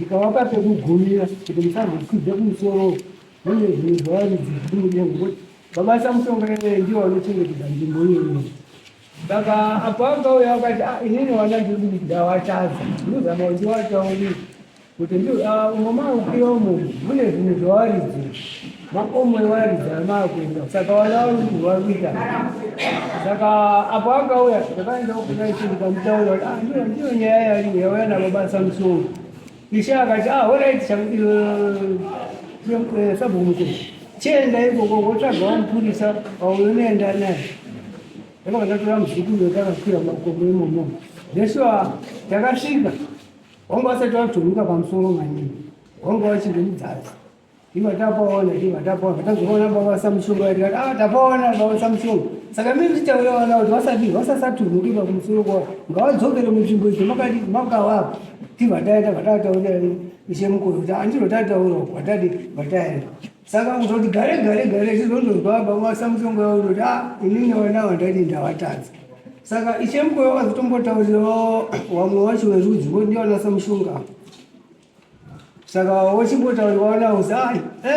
ndikavapa pekugumira kuti musazokwidza kumusoro mune zvinhu zvawaridzi zvinodiwa ngekuti baba Samson ndiwo anochengetedza nzvimbo iyoyo. Saka apo akauya akati inini wana ndiri kuti ndawatadza ndinozama kuti ndiwataurire kuti umomaukira umo mune zvinhu zvawaridzi makomo ewaridzi amakuenda saka wana uri wakuita. Saka apo akauya ndakaenda kunaisi ndikamutaura kuti ndiyo nyaya yari yauya nababa Samson. Ishe akati alright Sabhuku chienda ikoko wotsvagawo mupurisa waunoenda naye. Ndakatora muzukuru wetakakwira makomo imomo Joshua takasvika wanga wasati waturuka pamusoro maningi wanga wachiri mudzadzi imatapaona tazoona baba Samson akati tapaona baba Samson. Saka mimi ndichaona kuti wasasaturuka pamusoro kwawo ngawadzokere munzvimbo idzi makavapa tivataita vatataura ishe mukuru kuti andinotataura kwatadi vataenda. Saka kutoti gare tizondozwa baba Samson kuti inini wana wandati ndawatadza. Saka ishe mukuru wakazotombotaurirawo wamwe wacho werudzi ndiwana Samushunga. Saka wachimbotaurirawo nawo kuti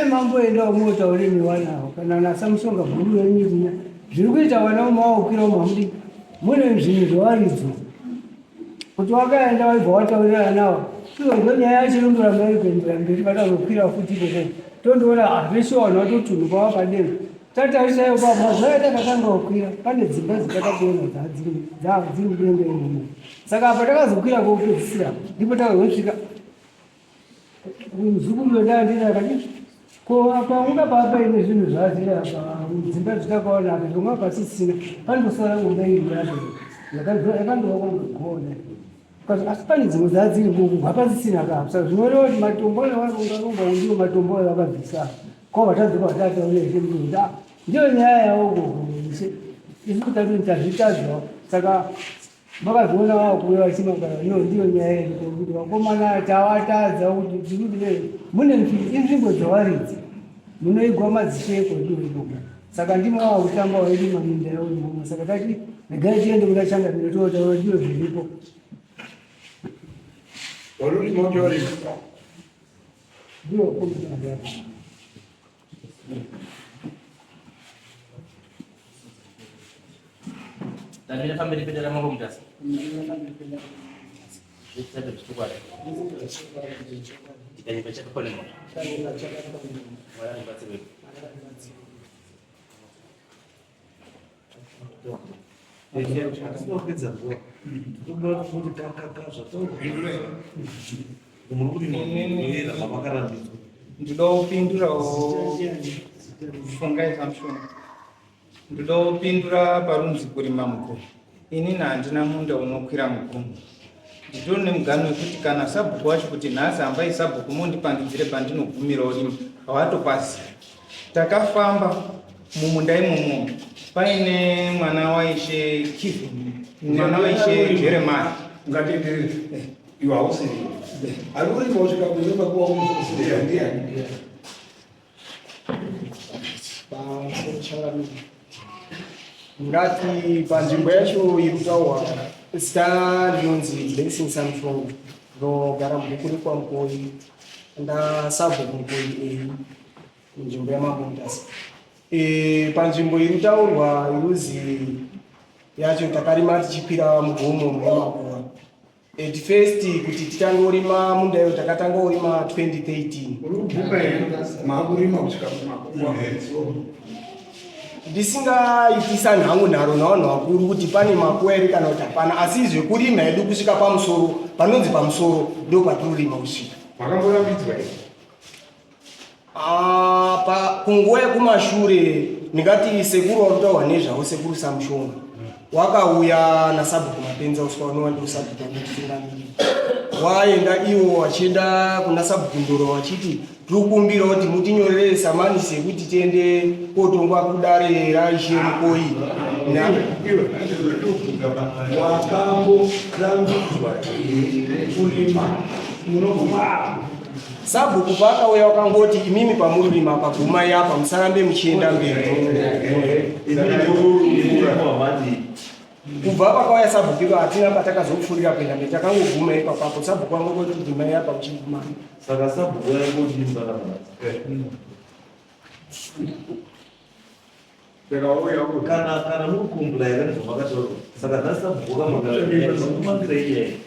mamboendawo motaureni wanawo kana naSamushunga guru renyiriya zviri kuita wana umawaukira umamudi mune zvinhu zvawaridzo kuti wakaenda waibva wataurira nawo izvo nyaya yacho inondoramba iri kuendera mberi vatazokwira futi ikoko tondoona veshe vanhu vatotunuka wapadera tatarisayo pamazvaya takatanga kukwira pane dzimba dzatakakuona dziri mudenga imomo. Saka apa takazokwira kokupedzisira ndipo takazosvika muzukuru wendandina akati ko apa ungapa paine zvinhu zvazviri apa dzimba dzatakaona apa zvomwa pasisina pandosara ngomba iri yacho yakandovakongogona asi pane dzimwe dzadziri kugwa pasisina kapsa zvinoreva kuti matombo nevarungarunga ndiwo matombo avakabvisa kwavatadzoka vatataurezve kuti ndiyo nyaya yavo isi kutati tazvitadzwa. Saka vakazoona vakuuya vachimagara ndiyo nyaya yedu kuti vakomana tawatadza kuti tirikuti mune inzvimbo dzawaridzi munoigwa madzisheko ndiwo ikoko. Saka ndimo vakutamba waidi maminda yavo imomo. Saka tati regai tiende kuda changamiro tootaura ndiyo zviripo. Ndiyo komisa También family pedera mambo mtasa. Kita bersyukur. Kita ni baca apa ni? Wala ni baca ni. Ndinopindura parunzi kurima mukomo. Ini handina munda unokwira mukomo. Nditone mugano wekuti kana sabhuku wacho kuti nhasi hambai sabhuku mondipandidzire pandinogumira urima hawatopasi. Takafamba mumunda imomo paine mwana waishe Kivu, mwana waishe Jeremiah. Ngatendere iwe hausiri aruri kusvika kunyumba kuwa umusiri ndiani ngati panzvimbo yacho irikutaurwa zita rinonzi Blessing Samson ndogara mubukuru kwaMukoi ndasabhuku Mukoi munzvimbo yamaBondasi. Panzvimbo irikutaurwa iruzi yacho takarima tichikwira mugomo muyamakura. At first kuti titangorima munda iyo takatangorima 2013. makurima kusvika kumakua ndisingaitisa nhangu nharo navanhu vakuru kuti pane makuwa ere kana kuti hapana, asi zvekurima hedu kusvika pamusoro panonzi pamusoro ndo patorima kusvika. makamborambidzwa kunguva yekumashure ndingati sekuru wakutaurwa nezvavo sekuru Samushonga wakauya naSabhuku Mapenza uswa unova ndo Sabhuku anotungamiri waenda iwo wachienda kuna Sabhuku Ndoro wachiti tikukumbira kuti mutinyorere samanisi yekuti tiende kotongwa kudare raishe Mukoi. wakamborambidzwa kurima munoguma Sabhuku paakauya wakangoti imimi pamurima pagumai apa musarambe muchienda mberi. kubva pakauya sabhuku ivo hatina patakazopfuurira kuenda mberi takangoguma ipapapo sabhuku wangu kuti dhimai apa uchiguma saka sabhuku yangodimba kana muri kumbula here nezvamakataura saka nhasi sabhuku kamakaamangira iye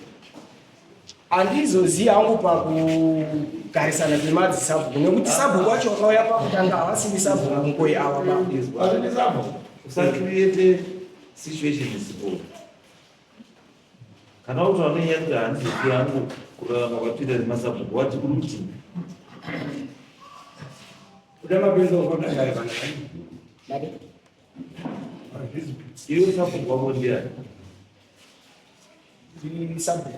handizoziva hangu pakugarisana kwemadzi sabhuku nekuti sabhuku wacho wakauya pakutanga havasiri sabhuku mukoi ava usacreate situation isipo kana kuti vanonyanya kuti handizofi yangu kurarama kwatwiita nemasabhuku wati kuri kuti iwe sabhuku wako ndiani sabhuku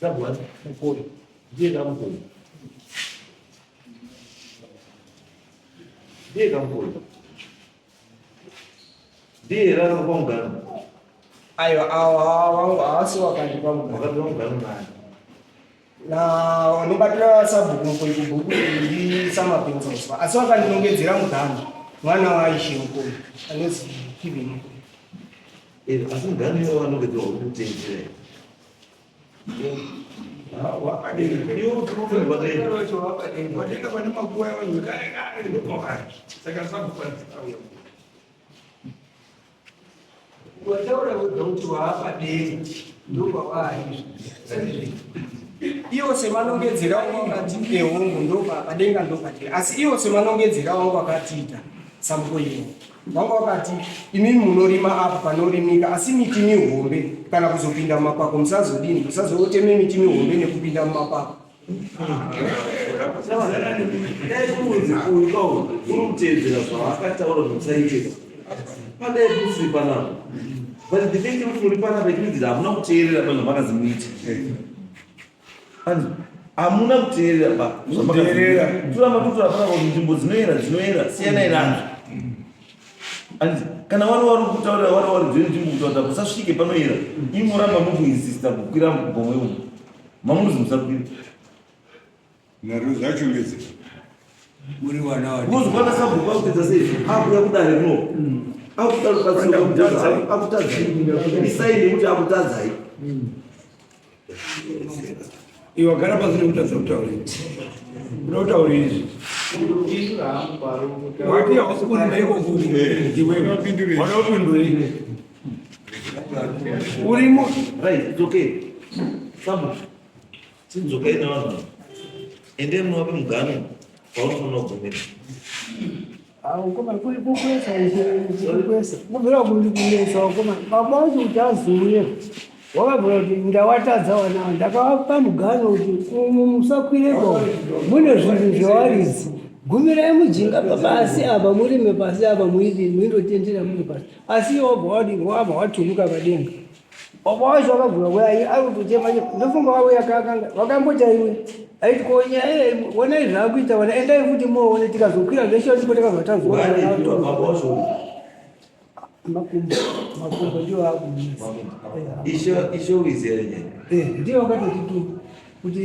sabhuku mukoi ndiye kamukoi ndiye kamukoi ndiye rakapamugano aiwa awa wangu havasi wakandipa mugano wakati vamugano nani na vanobatira sabhuku mukoi kubhuku ndi samapenzauswa asi wakandinongedzera mugano mwana waishe mukoi anonzi kive mukoi asi mugano iwo vanongedzerwa uri kutenzera iwo semanongedzera wangu vakati ehongu ndopadenga ndopatira asi iwo semanongedzera wangu vakatiita sabhuku iwo wangu vakati imimi munorima apa panorimika asi miti mihombe kana kuzopinda mumakwako musazodini musazoteme miti mihombe nekupinda mumakwako uri kutedzera zvavakataura zvokusaitika padai kusiri panapa but the fact kuti muri panapa ichiidzira hamuna kuteerera pa zvamakazi muiti hamuna kuteerera turamba tutora panapa kuti nzvimbo dzinoera siyana irazvo kana wari wari kutaurira wari wari dzine nzvimbo kutaurira kusasvike panoera imoramba mukuinsista kukwira mugomwe umu mamunozi musakwira kuzokwana sabhuku akupedza sei akuya kudare kuno akutadzai isaini kuti akutadzai iwagara pasi nekutadza kutaurira uda kutaurira izvi wati hausikunaikokutiwadaupindurei urimo right it's okay sabhuku tidzokai nevanhu ende munovape mugano paunofanira kugomera kubvira kundikunesa koma baba wacho kuti azuye wakabvira kuti ndawatadza wanawo ndakavapa mugano kuti umu musakwireko mune zvinhu zvewaridzi gumirai mujinga pasi apa murime pasi apa muindotendera muri pasi asi wabva wadini wabva watuluka padenga baba wacho wakabvira kuya ari kutotema ndofunga wavo yakakanga wakambota iwe aiti konya wonai zvaakuita wana endai kuti moone tikazokwira zveshe ndipo takazotazomakumbo ndio akumisa isho wizere ndio wakatoti tu kuti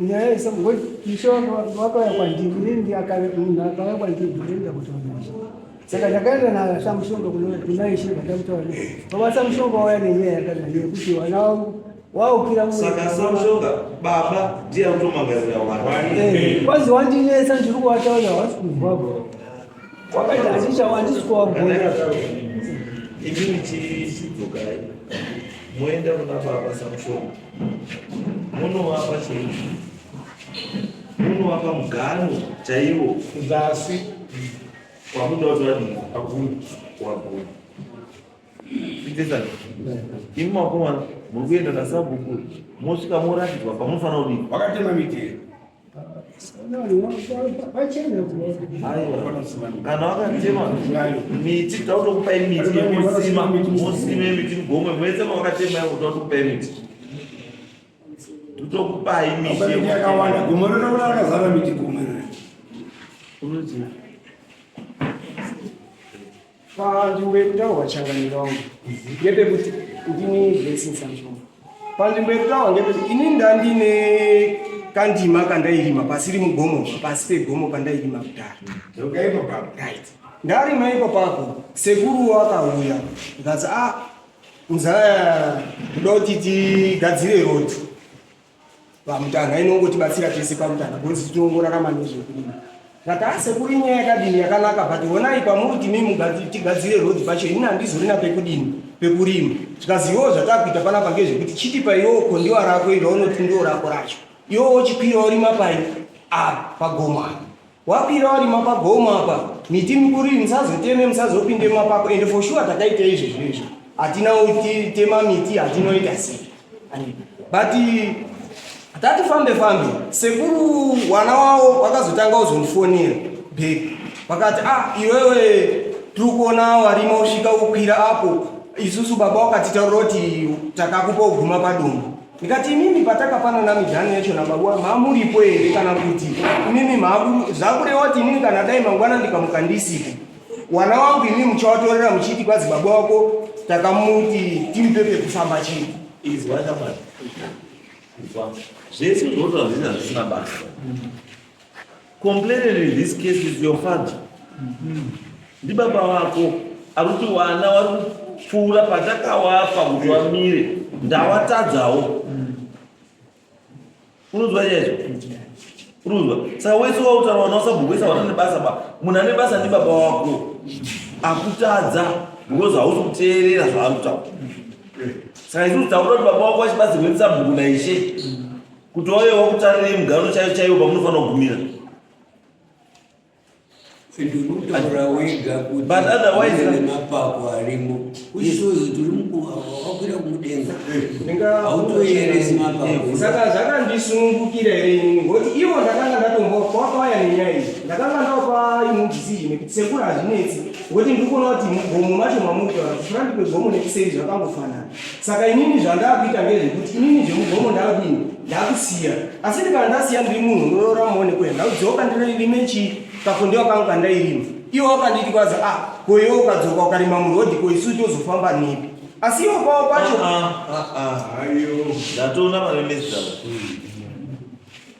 nyaya isangoti isho wakauya kwandiri inini munhu akauya kwandiri ndinoenda kutauraisha saka ndakaenda naSamshonga kunaishe vandakutaura baba Samshonga wauya nenyaya yakadai yekuti wana wangu waukira saka Samshonga baba ndiye anotomangarira wana kwazi wandinesa ndiri kuwataura hawasi kubvako wakati handisi kuwabvona imini chidzokai moenda kuna baba Samshonga munovapa chii munovapa mugano chaiwo kuzasi kwamuda kuti vadini waguni itesani imi makomana muri kuenda naSabhuku mosvika moratidzwa pamunofanira kudini wakatema miti kana wakatema miti tautokupai miti yekusima mosime miti mugomwe mwese mawakatema tautokupai miti totokupai miti yakawanda gomo rinoona rakazara miti gomo unoti panzvimbo yekutaurwa changaniro wangu ngepekuti ndini Blessing Samshonga panzvimbo yekutaurwa ngepekuti ini ndandine kandima kandairima pasiri mugomo pasi pegomo pandairima kudhara right ndarima ipo papo sekuru akauya ndikati Nzaya kuda kuti tigadzire road pamutanga inongotibatsira tese pamutanga because tinongorarama nezvekurima. Saka sekuri nyaya yakadini yakanaka but honai pamuri timi tigadzire road pacho ini handizorina pekudini pekurima. Tikazivawo zvatakuita panapa ngezvekuti chitipa iwo kondiwa rako iro unoti ndo rako racho. Iwo wochikwira urima pai pagomo apa. Wakwira urima pagomo apa miti mikuru musazoteme musazopinde mapako and for sure takaita izvezvo. Hatina tema miti hatinoita sei. But tatifambe sekuru wana wavo vakazotanga kuzondifonera bheki vakati iwewe tiri kuona warima usvika ukwira apo isusu baba wakatitaurira kuti takakupa kuguma padombo. Ndikati imimi patakapanana midhani yacho nababa mamuripo here kana kuti imimi zvakureva kuti inini kana dai mangwana ndikamuka ndisipo wana wangu imimi muchawatorera muchiti kwazi baba wako takamuti timupe pekufamba chii zvese zvoto hazvina zvisina basa. Complaining in this case is your father. Ndibaba wako ari kuti wana vari kupfuura patakawapa kuti wamire ndawatadzawo. Unonzwa chaizvo? Unonzwa? Saka wese wautaura wana usabhukwesa wana nebasa ba. Munhu ane basa ndibaba wako akutadza because hausi kuteerera zvaari kutaura. Saka isusu taura kuti baba wako achibatsirwa sabhuku naishe kuti wauye wakutarire mugaro chaiyo chaiyo pamunofanira kugumira. Ndinotaura wega kuti but otherwise mapako arimo uchizozi turi wakwira kumudenga autoyeresi mapako. Saka zvakandisunungukira here inini ngoti ivo ndakanga ndatombokwakauya nenyaya iyi ndakanga ndapa imudhisizhini nekuti sekuru hazvinetsi ngoti ndikuona kuti mugomo macho mamutaura kufurandi kwegomo nekuseri zvakangofanana. Saka inini zvandakuita ngezvekuti inini zvemugomo ndakadini ndakusiya asi ndikana ndasiya ndiri munhu ndorora muonekwe ndakudzoka ndirime kakondiwa kangu kandairima iwo wakanditi kwazi koiwo ukadzoka ukarima murodhi koisu tozofamba nepi asi iwo kwavo pacho ndatoona mane mezi dzako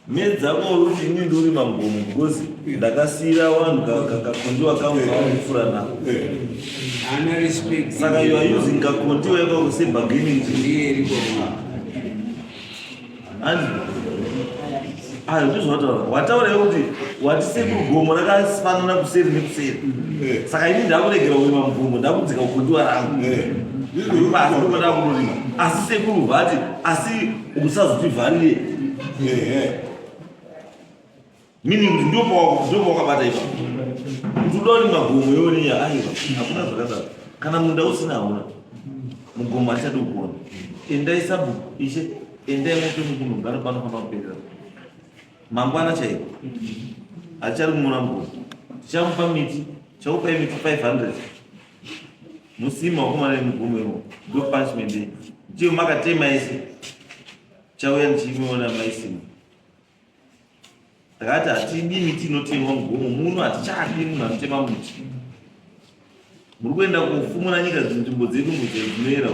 mezi dzako uri kuti ini ndiurima mugomo because ndakasiyira vanhu kakondiwa kangu kavanofura nako. Saka you are using kakondiwa yakako sebargaining chip. Wataura kuti wati sekugomo rakafanana kuseri nekuseri. Saka ini ndakuregera kurima mugomo ndakudzika kukondiwa rangu. Basi ndiko ndakurima. Asi sekuru vati asi usazotivharire. Meaning kuti ndio pakabata ipa. Kuti udarima gomo yoni aiwa. Hakuna zvakadaro. Kana munda usina hauna. Mugomo achadi kuona. Endai sabhuku ishe endai moto mugomo ngaro panofanira kuperera. Mangwana chaipo achari kumuna mugomo tichamupa miti chakupai miti 500 musima wakomana nemugomo imo ndo punishment iyi ndiyo makatema ese chauya ndichimuona maisima. Takati hatidi miti inotemwa mugomo muno hatichadi munhu anotema muti. Muri kuenda kufumura nyika nzvimbo dzedu mudzinoera